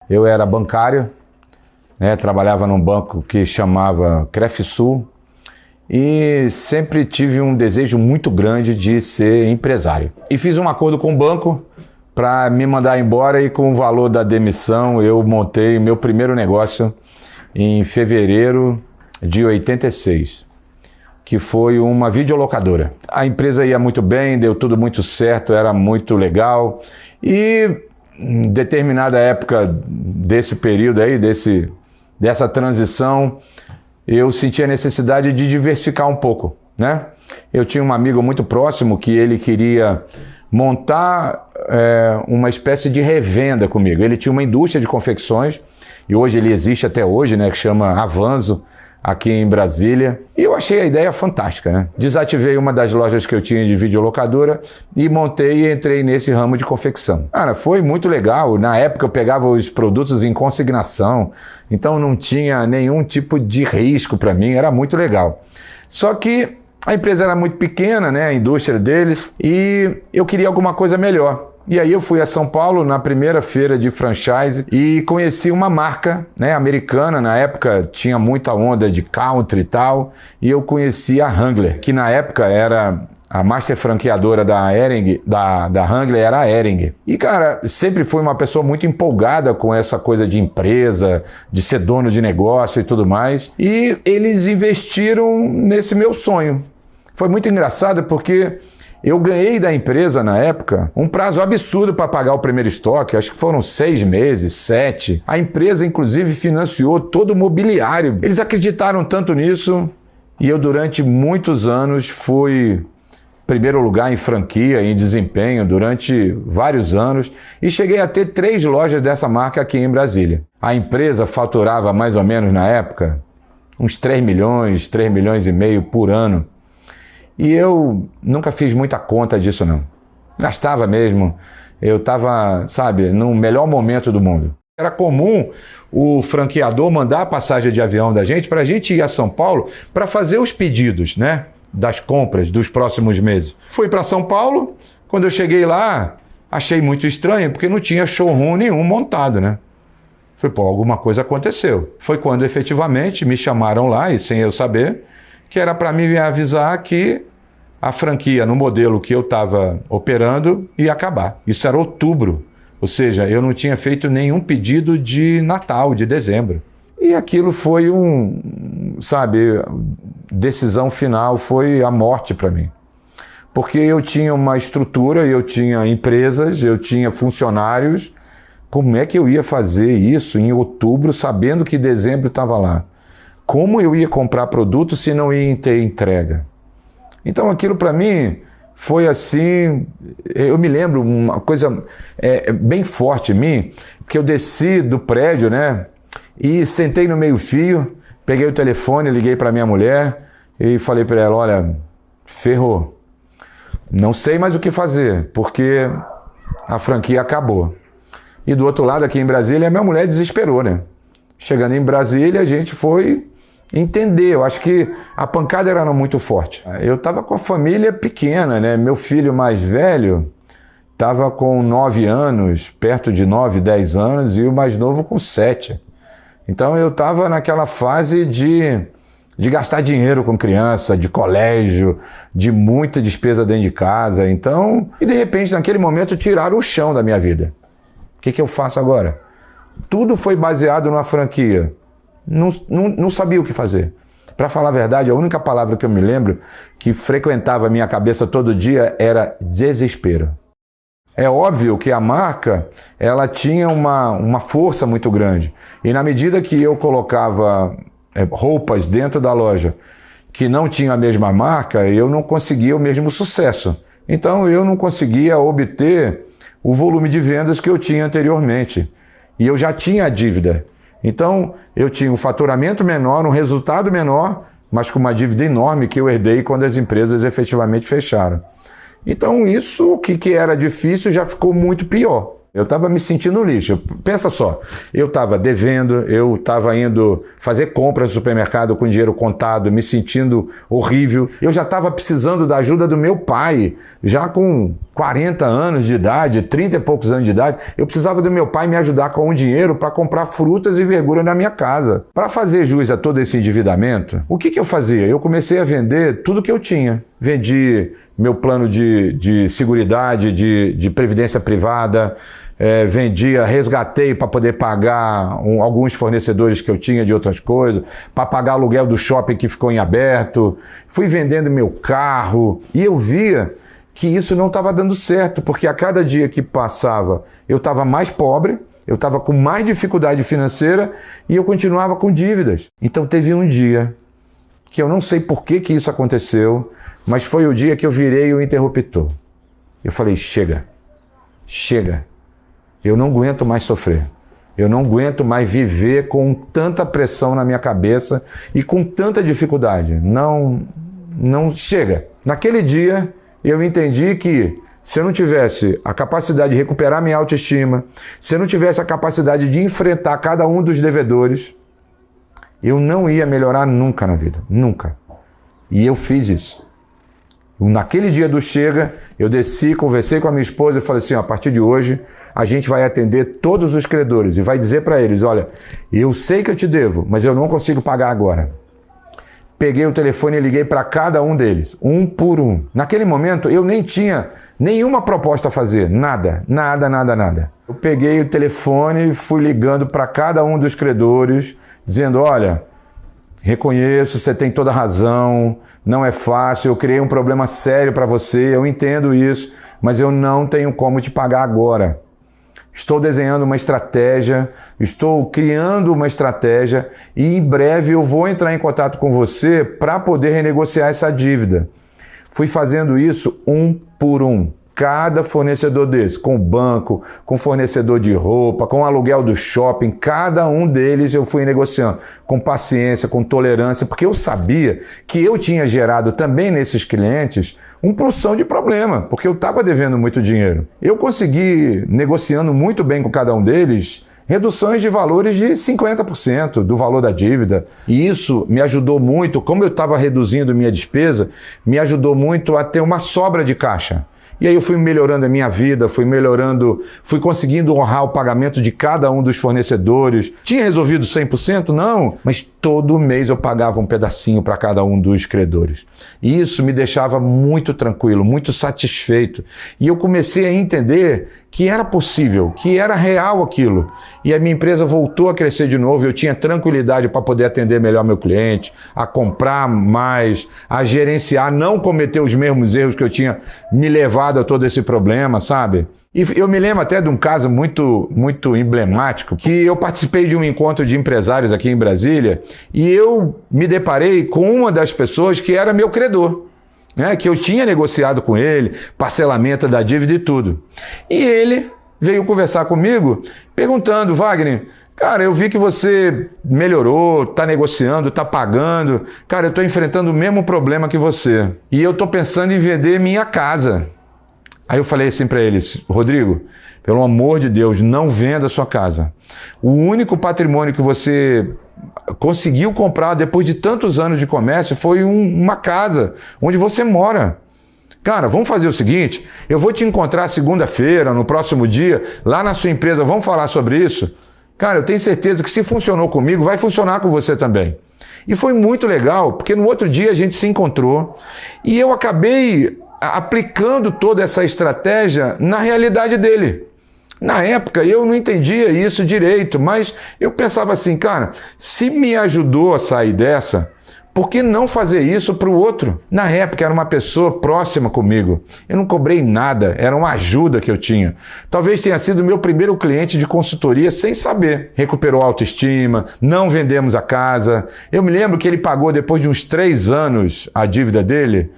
Eu era bancário, né, trabalhava num banco que chamava Crefsul e sempre tive um desejo muito grande de ser empresário. E fiz um acordo com o banco para me mandar embora e com o valor da demissão eu montei meu primeiro negócio em fevereiro de 86, que foi uma videolocadora. A empresa ia muito bem, deu tudo muito certo, era muito legal e em determinada época desse período aí, dessa transição, eu senti a necessidade de diversificar um pouco, né? Eu tinha um amigo muito próximo que ele queria montar uma espécie de revenda comigo. Ele tinha uma indústria de confecções e hoje ele existe até hoje, né? Que chama Avanzo, aqui em Brasília. E eu achei a ideia fantástica, né? Desativei uma das lojas que eu tinha de videolocadora e montei e entrei nesse ramo de confecção. Cara, foi muito legal. Na época eu pegava os produtos em consignação, então não tinha nenhum tipo de risco para mim, era muito legal. Só que a empresa era muito pequena, né? A indústria deles, e eu queria alguma coisa melhor. E aí eu fui a São Paulo na primeira feira de franchise e conheci uma marca, né, americana. Na época tinha muita onda de country e tal, e eu conheci a Wrangler, que na época era a master franqueadora da Hering, da Wrangler era a Hering. E cara, sempre fui uma pessoa muito empolgada com essa coisa de empresa, de ser dono de negócio e tudo mais. E eles investiram nesse meu sonho. Foi muito engraçado porque eu ganhei da empresa, na época, um prazo absurdo para pagar o primeiro estoque, acho que foram 6 meses, 7. A empresa, inclusive, financiou todo o mobiliário. Eles acreditaram tanto nisso e eu, durante muitos anos, fui primeiro lugar em franquia, em desempenho, durante vários anos, e cheguei a ter 3 lojas dessa marca aqui em Brasília. A empresa faturava mais ou menos, na época, uns 3 milhões, 3 milhões e meio por ano. E eu nunca fiz muita conta disso, não. Gastava mesmo. Eu estava, sabe, no melhor momento do mundo. Era comum o franqueador mandar a passagem de avião da gente para a gente ir a São Paulo para fazer os pedidos, né, das compras dos próximos meses. Fui para São Paulo, quando eu cheguei lá, achei muito estranho, porque não tinha showroom nenhum montado, né? Falei, pô, alguma coisa aconteceu. Foi quando efetivamente me chamaram lá, e sem eu saber, que era para me avisar que a franquia no modelo que eu estava operando ia acabar. Isso era outubro, ou seja, eu não tinha feito nenhum pedido de Natal, de dezembro. E aquilo foi decisão final, foi a morte para mim. Porque eu tinha uma estrutura, eu tinha empresas, eu tinha funcionários. Como é que eu ia fazer isso em outubro, sabendo que dezembro estava lá? Como eu ia comprar produto se não ia ter entrega? Então aquilo para mim foi assim, eu me lembro uma coisa bem forte em mim, porque eu desci do prédio, né, e sentei no meio-fio, peguei o telefone, liguei para minha mulher e falei para ela, olha, ferrou, não sei mais o que fazer, porque a franquia acabou. E do outro lado, aqui em Brasília, a minha mulher desesperou, né? Chegando em Brasília, a gente foi entender, eu acho que a pancada era muito forte. Eu estava com a família pequena, né? Meu filho mais velho estava com 9 anos, perto de 9, 10 anos, e o mais novo com 7. Então eu estava naquela fase de gastar dinheiro com criança, de colégio, de muita despesa dentro de casa. Então, e de repente, naquele momento, tiraram o chão da minha vida. O que eu faço agora? Tudo foi baseado numa franquia. Não sabia o que fazer. Para falar a verdade, a única palavra que eu me lembro que frequentava a minha cabeça todo dia era desespero. É óbvio que a marca, ela tinha uma força muito grande. E na medida que eu colocava roupas dentro da loja que não tinham a mesma marca, eu não conseguia o mesmo sucesso. Então eu não conseguia obter o volume de vendas que eu tinha anteriormente. E eu já tinha a dívida. Então, eu tinha um faturamento menor, um resultado menor, mas com uma dívida enorme que eu herdei quando as empresas efetivamente fecharam. Então, isso que era difícil já ficou muito pior. Eu estava me sentindo lixo. Pensa só, eu estava devendo, eu estava indo fazer compras no supermercado com dinheiro contado, me sentindo horrível. Eu já estava precisando da ajuda do meu pai, já com 40 anos de idade, 30 e poucos anos de idade, eu precisava do meu pai me ajudar com um dinheiro para comprar frutas e verdura na minha casa. Para fazer jus a todo esse endividamento, o que eu fazia? Eu comecei a vender tudo que eu tinha. Vendi meu plano de seguridade, de previdência privada, resgatei para poder pagar alguns fornecedores que eu tinha de outras coisas, para pagar aluguel do shopping que ficou em aberto, fui vendendo meu carro e eu via que isso não estava dando certo, porque a cada dia que passava eu estava mais pobre, eu estava com mais dificuldade financeira e eu continuava com dívidas. Então teve um dia que eu não sei por que isso aconteceu, mas foi o dia que eu virei o interruptor. Eu falei, chega, eu não aguento mais sofrer. Eu não aguento mais viver com tanta pressão na minha cabeça e com tanta dificuldade. Não chega. Naquele dia, eu entendi que se eu não tivesse a capacidade de recuperar minha autoestima, se eu não tivesse a capacidade de enfrentar cada um dos devedores, eu não ia melhorar nunca na vida. Nunca. E eu fiz isso. Naquele dia do chega, eu desci, conversei com a minha esposa e falei assim, a partir de hoje, a gente vai atender todos os credores e vai dizer para eles, olha, eu sei que eu te devo, mas eu não consigo pagar agora. Peguei o telefone e liguei para cada um deles, um por um. Naquele momento, eu nem tinha nenhuma proposta a fazer, nada. Eu peguei o telefone e fui ligando para cada um dos credores, dizendo, olha, reconheço, você tem toda a razão, não é fácil, eu criei um problema sério para você, eu entendo isso, mas eu não tenho como te pagar agora. Estou desenhando uma estratégia, estou criando uma estratégia e em breve eu vou entrar em contato com você para poder renegociar essa dívida. Fui fazendo isso um por um. Cada fornecedor desse, com o banco, com fornecedor de roupa, com o aluguel do shopping, cada um deles eu fui negociando com paciência, com tolerância, porque eu sabia que eu tinha gerado também nesses clientes uma porção de problema, porque eu estava devendo muito dinheiro. Eu consegui, negociando muito bem com cada um deles, reduções de valores de 50% do valor da dívida. E isso me ajudou muito, como eu estava reduzindo minha despesa, me ajudou muito a ter uma sobra de caixa. E aí eu fui melhorando a minha vida, fui conseguindo honrar o pagamento de cada um dos fornecedores. Tinha resolvido 100%? Não, mas todo mês eu pagava um pedacinho para cada um dos credores. E isso me deixava muito tranquilo, muito satisfeito. E eu comecei a entender que era possível, que era real aquilo. E a minha empresa voltou a crescer de novo, eu tinha tranquilidade para poder atender melhor meu cliente, a comprar mais, a gerenciar, não cometer os mesmos erros que eu tinha me levado a todo esse problema, sabe? E eu me lembro até de um caso muito emblemático, que eu participei de um encontro de empresários aqui em Brasília e eu me deparei com uma das pessoas que era meu credor. Que eu tinha negociado com ele, parcelamento da dívida e tudo. E ele veio conversar comigo, perguntando, Wagner, cara, eu vi que você melhorou, está negociando, está pagando. Cara, eu estou enfrentando o mesmo problema que você. E eu estou pensando em vender minha casa. Aí eu falei assim para eles, Rodrigo, pelo amor de Deus, não venda a sua casa. O único patrimônio que você conseguiu comprar depois de tantos anos de comércio foi uma casa onde você mora. Cara, vamos fazer o seguinte, eu vou te encontrar segunda-feira, no próximo dia, lá na sua empresa, vamos falar sobre isso. Cara, eu tenho certeza que se funcionou comigo, vai funcionar com você também. E foi muito legal, porque no outro dia a gente se encontrou e eu acabei aplicando toda essa estratégia na realidade dele. Na época eu não entendia isso direito, mas eu pensava assim, cara, se me ajudou a sair dessa, por que não fazer isso para o outro? Na época era uma pessoa próxima comigo, eu não cobrei nada, era uma ajuda que eu tinha. Talvez tenha sido meu primeiro cliente de consultoria sem saber. Recuperou a autoestima, não vendemos a casa. Eu me lembro que ele pagou depois de uns 3 anos a dívida dele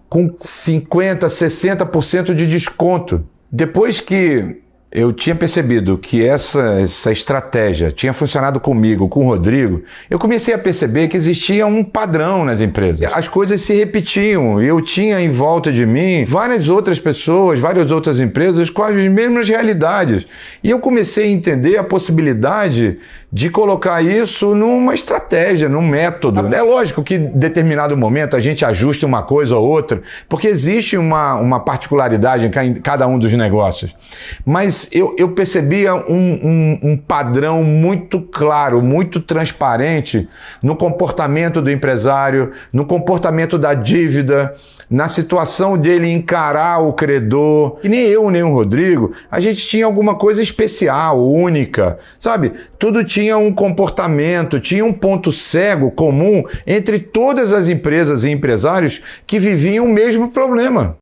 com 50%, 60% de desconto. Depois que eu tinha percebido que essa estratégia tinha funcionado comigo, com o Rodrigo, eu comecei a perceber que existia um padrão nas empresas. As coisas se repetiam. Eu tinha em volta de mim várias outras pessoas, várias outras empresas com as mesmas realidades. E eu comecei a entender a possibilidade de colocar isso numa estratégia, num método. É lógico que em determinado momento a gente ajusta uma coisa ou outra, porque existe uma particularidade em cada um dos negócios. Mas eu percebia um padrão muito claro, muito transparente no comportamento do empresário, no comportamento da dívida, na situação dele encarar o credor. E nem eu, nem o Rodrigo, a gente tinha alguma coisa especial, única, sabe? Tudo tinha um comportamento, tinha um ponto cego comum entre todas as empresas e empresários que viviam o mesmo problema.